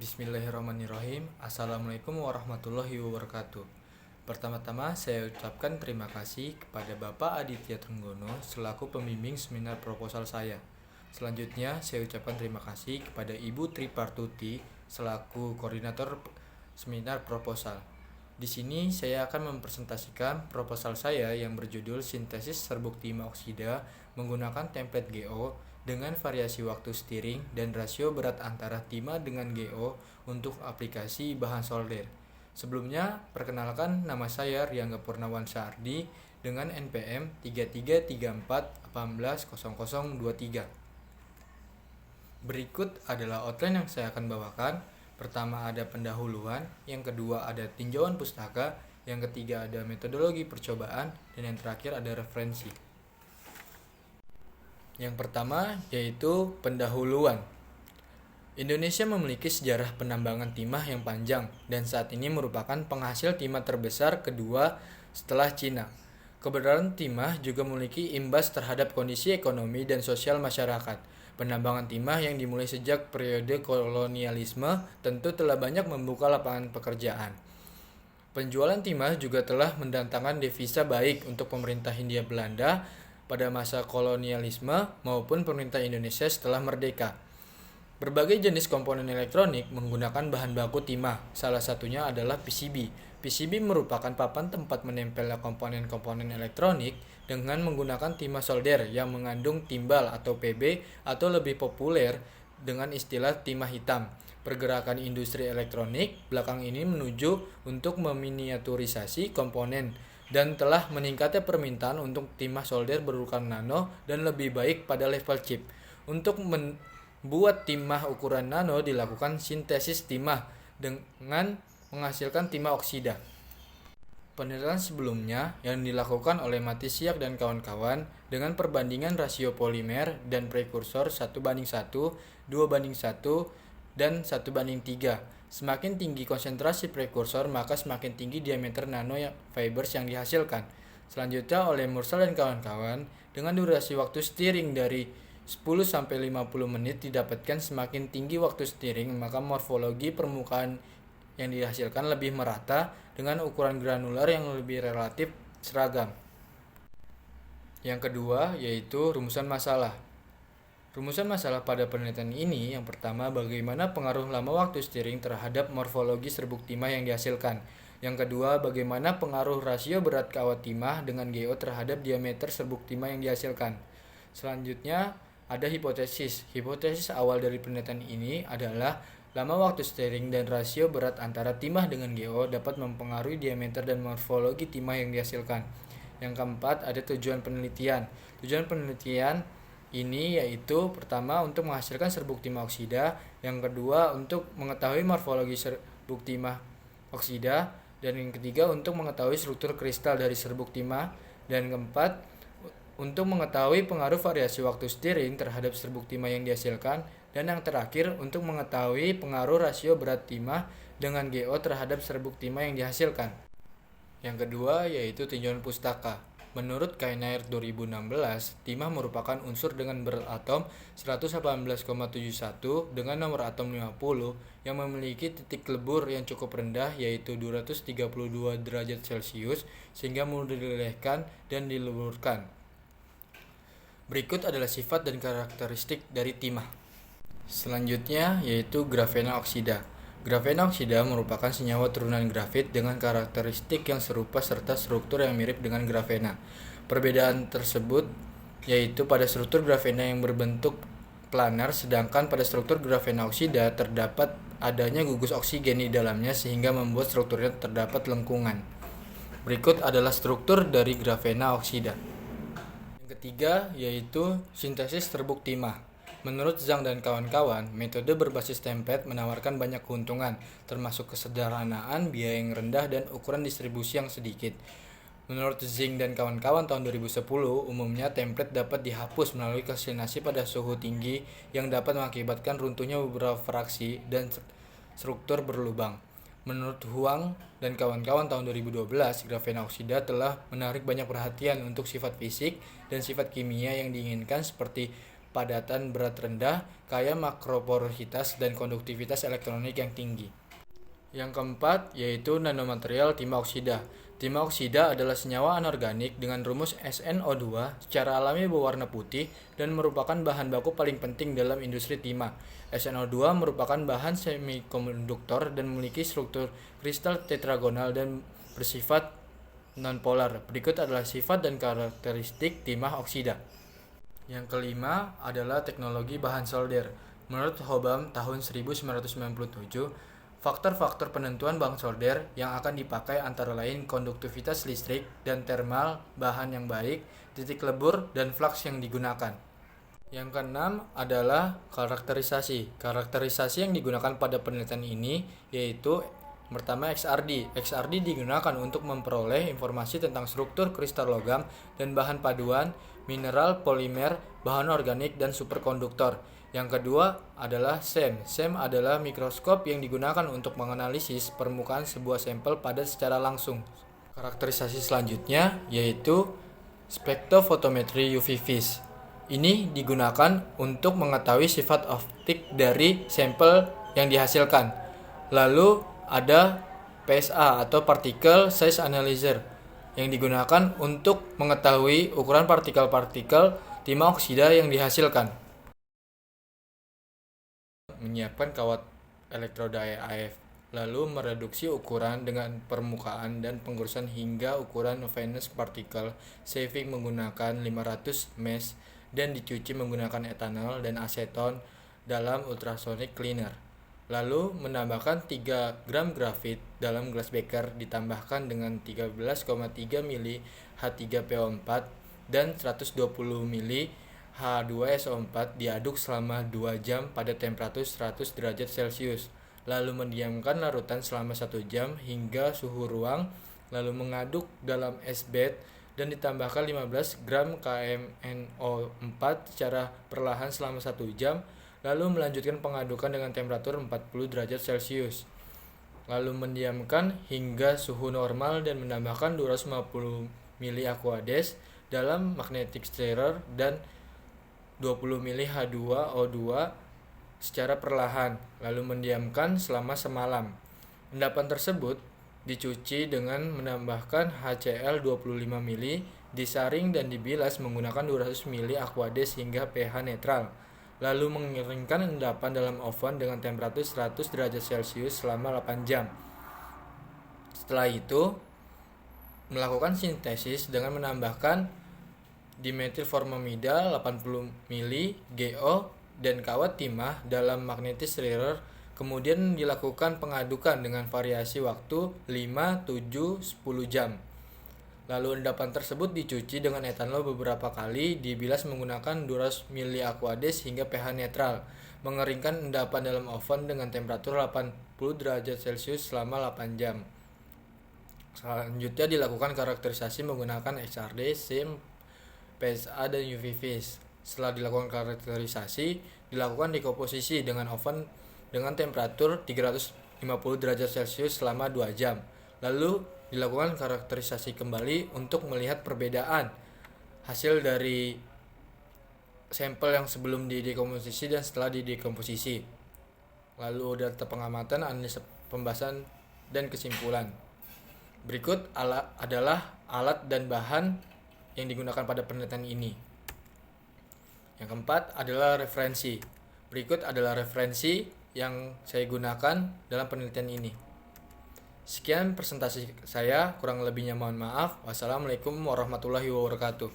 Bismillahirrahmanirrahim. Assalamualaikum warahmatullahi wabarakatuh. Pertama-tama saya ucapkan terima kasih kepada Bapak Aditya Trenggono selaku pembimbing seminar proposal saya. Selanjutnya saya ucapkan terima kasih kepada Ibu Tripartuti selaku koordinator seminar proposal. Di sini saya akan mempresentasikan proposal saya yang berjudul Sintesis Serbuk Timah Oksida menggunakan template GO dengan variasi waktu stirring dan rasio berat antara timah dengan GO untuk aplikasi bahan solder. Sebelumnya, perkenalkan nama saya Riangga Purnawansa Ardi dengan NPM 3334180023. Berikut adalah outline yang saya akan bawakan. Pertama ada pendahuluan, yang kedua ada tinjauan pustaka, yang ketiga ada metodologi percobaan, dan yang terakhir ada referensi. Yang pertama yaitu pendahuluan. Indonesia memiliki sejarah penambangan timah yang panjang dan saat ini merupakan penghasil timah terbesar kedua setelah Cina. Keberadaan timah juga memiliki imbas terhadap kondisi ekonomi dan sosial masyarakat. Penambangan timah yang dimulai sejak periode kolonialisme tentu telah banyak membuka lapangan pekerjaan. Penjualan timah juga telah mendatangkan devisa baik untuk pemerintah Hindia Belanda pada masa kolonialisme maupun pemerintah Indonesia setelah merdeka. Berbagai jenis komponen elektronik menggunakan bahan baku timah, salah satunya adalah PCB. PCB merupakan papan tempat menempelnya komponen-komponen elektronik dengan menggunakan timah solder yang mengandung timbal atau PB atau lebih populer dengan istilah timah hitam. Pergerakan industri elektronik belakang ini menuju untuk meminiaturisasi komponen dan telah meningkatnya permintaan untuk timah solder berukuran nano dan lebih baik pada level chip. Untuk membuat timah ukuran nano dilakukan sintesis timah dengan menghasilkan timah oksida. Penelitian sebelumnya yang dilakukan oleh Matisiak dan kawan-kawan dengan perbandingan rasio polimer dan prekursor 1:1, 2:1, dan 1:3. Semakin tinggi konsentrasi prekursor, maka semakin tinggi diameter nano fibers yang dihasilkan. Selanjutnya oleh Mursal dan kawan-kawan, dengan durasi waktu stirring dari 10-50 menit didapatkan semakin tinggi waktu stirring, maka morfologi permukaan yang dihasilkan lebih merata dengan ukuran granular yang lebih relatif seragam. Yang kedua yaitu rumusan masalah. Rumusan masalah pada penelitian ini yang pertama bagaimana pengaruh lama waktu stirring terhadap morfologi serbuk timah yang dihasilkan. Yang kedua bagaimana pengaruh rasio berat kawat timah dengan GO terhadap diameter serbuk timah yang dihasilkan. Selanjutnya ada hipotesis. Hipotesis awal dari penelitian ini adalah lama waktu stirring dan rasio berat antara timah dengan GO dapat mempengaruhi diameter dan morfologi timah yang dihasilkan. Yang keempat ada tujuan penelitian. Tujuan penelitian ini yaitu pertama untuk menghasilkan serbuk timah oksida, yang kedua untuk mengetahui morfologi serbuk timah oksida, dan yang ketiga untuk mengetahui struktur kristal dari serbuk timah, dan keempat untuk mengetahui pengaruh variasi waktu stirring terhadap serbuk timah yang dihasilkan, dan yang terakhir untuk mengetahui pengaruh rasio berat timah dengan GO terhadap serbuk timah yang dihasilkan. Yang kedua yaitu tinjauan pustaka. Menurut Kainair 2016, timah merupakan unsur dengan berat atom 118,71 dengan nomor atom 50 yang memiliki titik lebur yang cukup rendah yaitu 232 derajat Celcius sehingga mudah dilelehkan dan dileburkan. Berikut adalah sifat dan karakteristik dari timah. Selanjutnya yaitu grafena oksida. Grafena oksida merupakan senyawa turunan grafit dengan karakteristik yang serupa serta struktur yang mirip dengan grafena. Perbedaan tersebut yaitu pada struktur grafena yang berbentuk planar, sedangkan pada struktur grafena oksida terdapat adanya gugus oksigen di dalamnya sehingga membuat strukturnya terdapat lengkungan. Berikut adalah struktur dari grafena oksida. Yang ketiga yaitu sintesis serbuk timah. Menurut Zhang dan kawan-kawan, metode berbasis template menawarkan banyak keuntungan, termasuk kesederhanaan, biaya yang rendah, dan ukuran distribusi yang sedikit. Menurut Zhang dan kawan-kawan tahun 2010, umumnya template dapat dihapus melalui kalsinasi pada suhu tinggi yang dapat mengakibatkan runtuhnya beberapa fraksi dan struktur berlubang. Menurut Huang dan kawan-kawan tahun 2012, grafena oksida telah menarik banyak perhatian untuk sifat fisik dan sifat kimia yang diinginkan seperti padatan berat rendah, kaya makroporitas dan konduktivitas elektronik yang tinggi. Yang keempat yaitu nanomaterial timah oksida. Timah oksida adalah senyawa anorganik dengan rumus SnO2 secara alami berwarna putih dan merupakan bahan baku paling penting dalam industri timah. SnO2 merupakan bahan semikonduktor dan memiliki struktur kristal tetragonal dan bersifat nonpolar. Berikut adalah sifat dan karakteristik timah oksida. Yang kelima adalah teknologi bahan solder. Menurut Hobam tahun 1997, faktor-faktor penentuan bahan solder yang akan dipakai antara lain konduktivitas listrik dan termal bahan yang baik, titik lebur, dan flux yang digunakan. Yang keenam adalah karakterisasi. Karakterisasi yang digunakan pada penelitian ini yaitu pertama XRD. XRD digunakan untuk memperoleh informasi tentang struktur kristal logam dan bahan paduan, mineral, polimer, bahan organik, dan superkonduktor. Yang kedua adalah SEM. SEM adalah mikroskop yang digunakan untuk menganalisis permukaan sebuah sampel padat secara langsung. Karakterisasi selanjutnya yaitu spektrofotometri UV vis. Ini digunakan untuk mengetahui sifat optik dari sampel yang dihasilkan. Lalu ada PSA atau Particle Size Analyzer yang digunakan untuk mengetahui ukuran partikel-partikel timah oksida yang dihasilkan. Menyiapkan kawat elektroda AF, lalu mereduksi ukuran dengan permukaan dan pengurusan hingga ukuran Venus particle saving menggunakan 500 mesh dan dicuci menggunakan etanol dan aseton dalam ultrasonic cleaner. Lalu menambahkan 3 gram grafit dalam gelas beker ditambahkan dengan 13,3 mili H3PO4 dan 120 mili H2SO4 diaduk selama 2 jam pada temperatur 100 derajat Celcius, lalu mendiamkan larutan selama 1 jam hingga suhu ruang, lalu mengaduk dalam es bed dan ditambahkan 15 gram KMNO4 secara perlahan selama 1 jam, lalu melanjutkan pengadukan dengan temperatur 40 derajat Celcius, lalu mendiamkan hingga suhu normal dan menambahkan 250 mili Aquades dalam magnetic stirrer dan 20 mili H2O2 secara perlahan, lalu mendiamkan selama semalam. Endapan tersebut dicuci dengan menambahkan HCl 25 mili, disaring dan dibilas menggunakan 200 mili Aquades hingga pH netral, lalu mengeringkan endapan dalam oven dengan temperatur 100 derajat Celcius selama 8 jam. Setelah itu, melakukan sintesis dengan menambahkan dimetilformamida 80 mili GO dan kawat timah dalam magnetic stirrer, kemudian dilakukan pengadukan dengan variasi waktu 5, 7, 10 jam. Lalu endapan tersebut dicuci dengan etanol beberapa kali, dibilas menggunakan 200 mili Aquades hingga pH netral, mengeringkan endapan dalam oven dengan temperatur 80 derajat Celcius selama 8 jam. Selanjutnya dilakukan karakterisasi menggunakan XRD, SEM, PSA, dan UV vis. Setelah dilakukan karakterisasi, dilakukan dekomposisi dengan oven dengan temperatur 350 derajat Celcius selama 2 jam. Lalu dilakukan karakterisasi kembali untuk melihat perbedaan hasil dari sampel yang sebelum didekomposisi dan setelah didekomposisi. Lalu data pengamatan, analisa pembahasan, dan kesimpulan. Berikut adalah alat dan bahan yang digunakan pada penelitian ini. Yang keempat adalah referensi. Berikut adalah referensi yang saya gunakan dalam penelitian ini. Sekian presentasi saya, kurang lebihnya mohon maaf. Wassalamualaikum warahmatullahi wabarakatuh.